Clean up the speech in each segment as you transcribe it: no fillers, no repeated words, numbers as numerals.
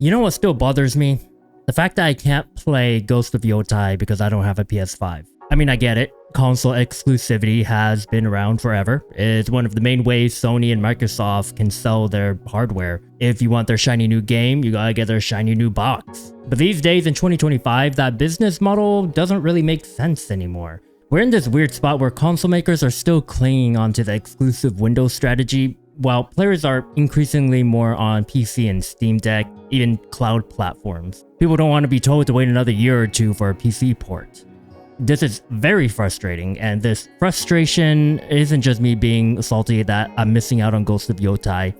You know what still bothers me? The fact that I can't play Ghost of Tsushima because I don't have a PS5. I mean, I get it. Console exclusivity has been around forever. It's one of the main ways Sony and Microsoft can sell their hardware. If you want their shiny new game, you gotta get their shiny new box. But these days in 2025, that business model doesn't really make sense anymore. We're in this weird spot where console makers are still clinging onto the exclusive Windows strategy, while players are increasingly more on PC and Steam Deck, even cloud platforms. People don't want to be told to wait another year or two for a PC port. This is very frustrating, and this frustration isn't just me being salty that I'm missing out on Ghost of Tsushima.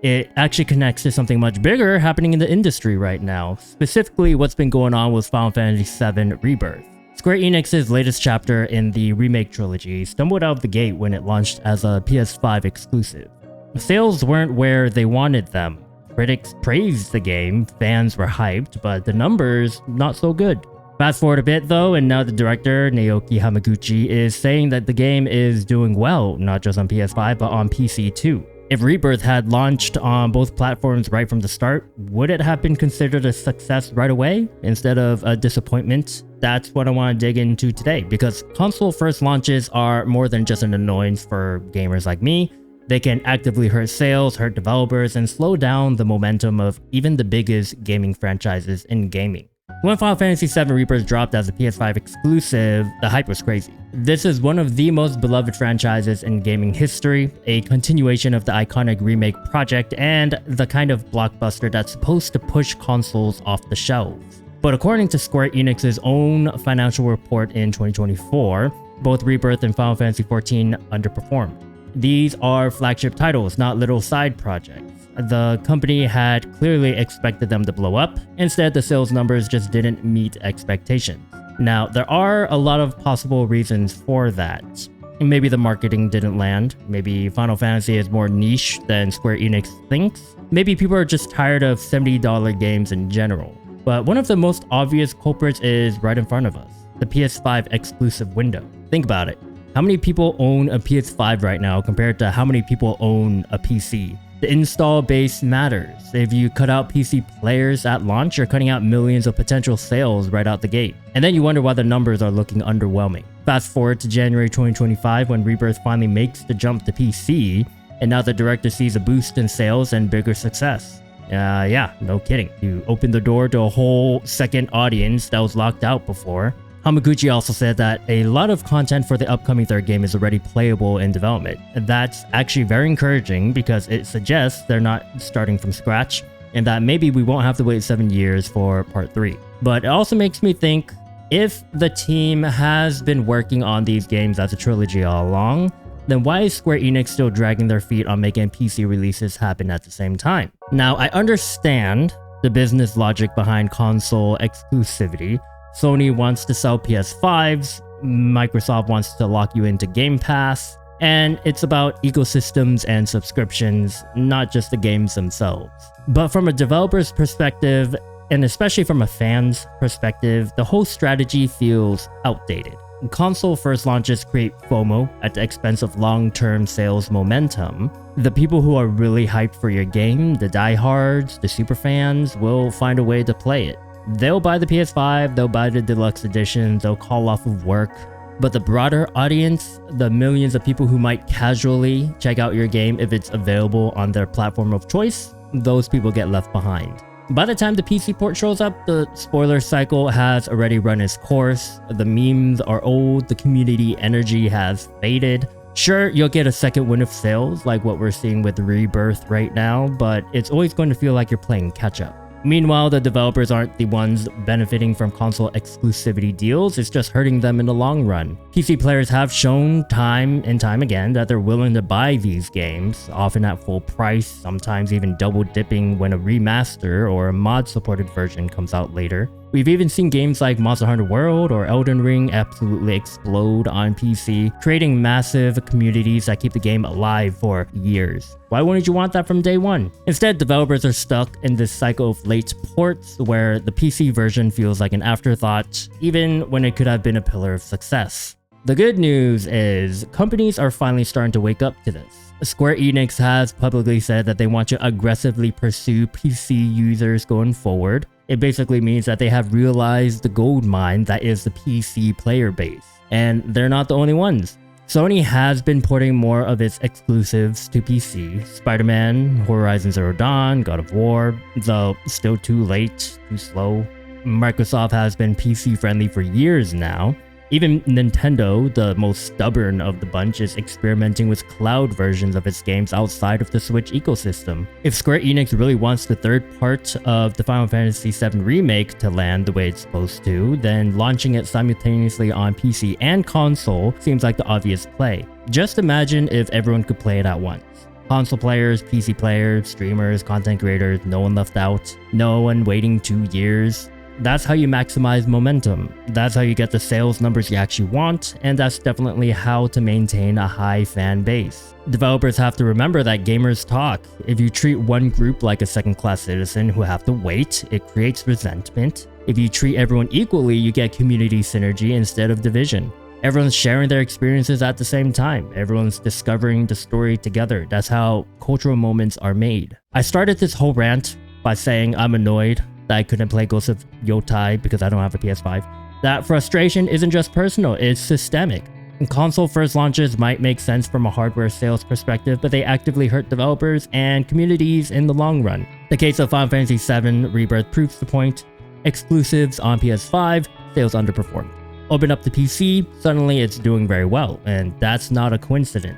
It actually connects to something much bigger happening in the industry right now, specifically what's been going on with Final Fantasy VII Rebirth. Square Enix's latest chapter in the remake trilogy stumbled out of the gate when it launched as a PS5 exclusive. Sales weren't where they wanted them. Critics praised the game, fans were hyped, but the numbers not so good. Fast forward a bit though, and now the director, Naoki Hamaguchi, is saying that the game is doing well, not just on PS5, but on PC too. If Rebirth had launched on both platforms right from the start, would it have been considered a success right away instead of a disappointment? That's what I want to dig into today, because console first launches are more than just an annoyance for gamers like me. They can actively hurt sales, hurt developers, and slow down the momentum of even the biggest gaming franchises in gaming. When Final Fantasy VII Rebirth dropped as a PS5 exclusive, the hype was crazy. This is one of the most beloved franchises in gaming history, a continuation of the iconic remake project, and the kind of blockbuster that's supposed to push consoles off the shelves. But according to Square Enix's own financial report in 2024, both Rebirth and Final Fantasy XIV underperformed. These are flagship titles, not little side projects. The company had clearly expected them to blow up. Instead, the sales numbers just didn't meet expectations. Now, there are a lot of possible reasons for that. Maybe the marketing didn't land. Maybe Final Fantasy is more niche than Square Enix thinks. Maybe people are just tired of $70 games in general. But one of the most obvious culprits is right in front of us, the PS5 exclusive window. Think about it. How many people own a PS5 right now compared to how many people own a PC? The install base matters. If you cut out PC players at launch, you're cutting out millions of potential sales right out the gate. And then you wonder why the numbers are looking underwhelming. Fast forward to January 2025 when Rebirth finally makes the jump to PC, and now the director sees a boost in sales and bigger success. Yeah, no kidding. You opened the door to a whole second audience that was locked out before. Hamaguchi also said that a lot of content for the upcoming third game is already playable in development. That's actually very encouraging because it suggests they're not starting from scratch and that maybe we won't have to wait 7 years for part 3. But it also makes me think, if the team has been working on these games as a trilogy all along, then why is Square Enix still dragging their feet on making PC releases happen at the same time? Now, I understand the business logic behind console exclusivity. Sony wants to sell PS5s, Microsoft wants to lock you into Game Pass, and it's about ecosystems and subscriptions, not just the games themselves. But from a developer's perspective, and especially from a fan's perspective, the whole strategy feels outdated. Console first launches create FOMO at the expense of long-term sales momentum. The people who are really hyped for your game, the diehards, the superfans, will find a way to play it. They'll buy the PS5, they'll buy the deluxe editions, they'll call off of work. But the broader audience, the millions of people who might casually check out your game if it's available on their platform of choice, those people get left behind. By the time the PC port shows up, the spoiler cycle has already run its course, the memes are old, the community energy has faded. Sure, you'll get a second win of sales like what we're seeing with Rebirth right now, but it's always going to feel like you're playing catch-up. Meanwhile, the developers aren't the ones benefiting from console exclusivity deals, it's just hurting them in the long run. PC players have shown time and time again that they're willing to buy these games, often at full price, sometimes even double dipping when a remaster or a mod-supported version comes out later. We've even seen games like Monster Hunter World or Elden Ring absolutely explode on PC, creating massive communities that keep the game alive for years. Why wouldn't you want that from day one? Instead, developers are stuck in this cycle of late ports where the PC version feels like an afterthought, even when it could have been a pillar of success. The good news is companies are finally starting to wake up to this. Square Enix has publicly said that they want to aggressively pursue PC users going forward. It basically means that they have realized the gold mine that is the PC player base. And they're not the only ones. Sony has been porting more of its exclusives to PC. Spider-Man, Horizon Zero Dawn, God of War, though still too late, too slow. Microsoft has been PC friendly for years now. Even Nintendo, the most stubborn of the bunch, is experimenting with cloud versions of its games outside of the Switch ecosystem. If Square Enix really wants the third part of the Final Fantasy VII Remake to land the way it's supposed to, then launching it simultaneously on PC and console seems like the obvious play. Just imagine if everyone could play it at once. Console players, PC players, streamers, content creators, no one left out, no one waiting 2 years. That's how you maximize momentum. That's how you get the sales numbers you actually want, and that's definitely how to maintain a high fan base. Developers have to remember that gamers talk. If you treat one group like a second-class citizen who have to wait, it creates resentment. If you treat everyone equally, you get community synergy instead of division. Everyone's sharing their experiences at the same time. Everyone's discovering the story together. That's how cultural moments are made. I started this whole rant by saying I'm annoyed that I couldn't play Ghost of Tsushima because I don't have a PS5. That frustration isn't just personal, it's systemic. Console first launches might make sense from a hardware sales perspective, but they actively hurt developers and communities in the long run. The case of Final Fantasy VII Rebirth proves the point. Exclusives on PS5, sales underperformed. Open up the PC, suddenly it's doing very well, and that's not a coincidence.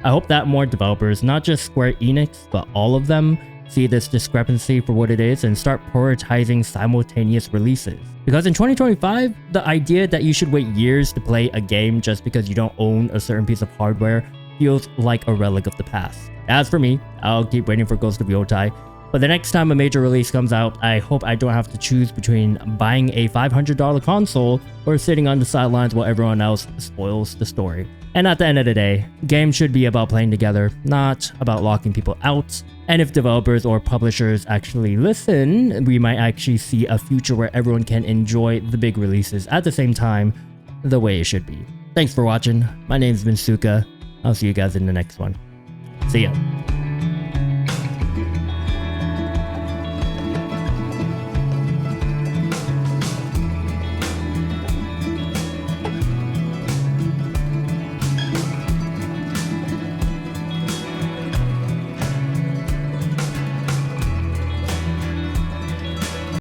I hope that more developers, not just Square Enix, but all of them, see this discrepancy for what it is and start prioritizing simultaneous releases. Because in 2025, the idea that you should wait years to play a game just because you don't own a certain piece of hardware feels like a relic of the past. As for me, I'll keep waiting for Ghost of Tsushima, but the next time a major release comes out, I hope I don't have to choose between buying a $500 console or sitting on the sidelines while everyone else spoils the story. And at the end of the day, games should be about playing together, not about locking people out. And if developers or publishers actually listen, we might actually see a future where everyone can enjoy the big releases at the same time, the way it should be. Thanks for watching. My name's been Suka. I'll see you guys in the next one. See ya.